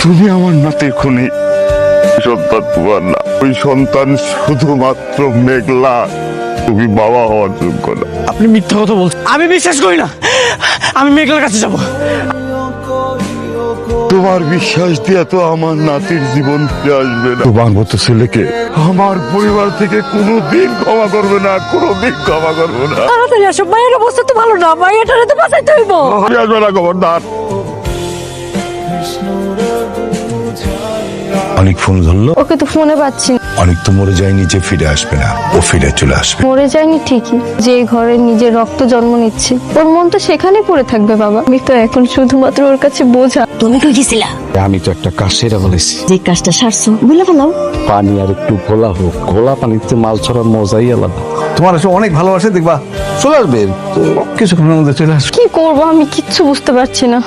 তুমি আমার নাতির খুনি সন্তান তোমার না, ওই সন্তান শুধুমাত্র মেঘলা। তুমি বাবা হওয়ার যোগ্য না। আপনি মিথ্যা কথা বলছেন, আমি বিশ্বাস করি না। আমি মেঘলার কাছে যাব। তোমার বিশ্বাস দিয়ে তো আমার নাতির জীবন ফিরে আসবে না। তোমার মতো ছেলেকে আমার পরিবার থেকে কোনোদিন ক্ষমা করবে না, কোনোদিন ক্ষমা করবে না। তাড়াতাড়ি আসো, মায়ের অবস্থা তো ভালো না, মায়েরটারে তো বাঁচাইতে হইব। আমি আসবে না, খবরদার। অনেক ফোন ধরলো, ওকে তো ফোনে পাচ্ছি না। অনেক তো মরে যায়নি যে ফিরে আসবে না, ও ফিরে চলে আসবে। মরে যায়নি ঠিকই, যে ঘরে নিজের রক্ত জন্ম নিচ্ছে ওর মন তো সেখানেই পড়ে থাকবে বাবা। আমি তো এখন শুধুমাত্র ওর কাছে বোঝা। তুমি কই গেছিলা? আমি তো একটা কাজ সেরা বলেছি, যে কাজটা সারছো বুঝলে ফেলাও। পানি আর একটু ঘোলা হোক, ঘোলা পানিতে মাল ছড়ার মজাই আলাদা। তোমার এসে অনেক ভালোবাসে, দেখবা চলে আসবে কিছুক্ষণের মধ্যে চলে আসবে। কি করব আমি কিচ্ছু বুঝতে পারছি না।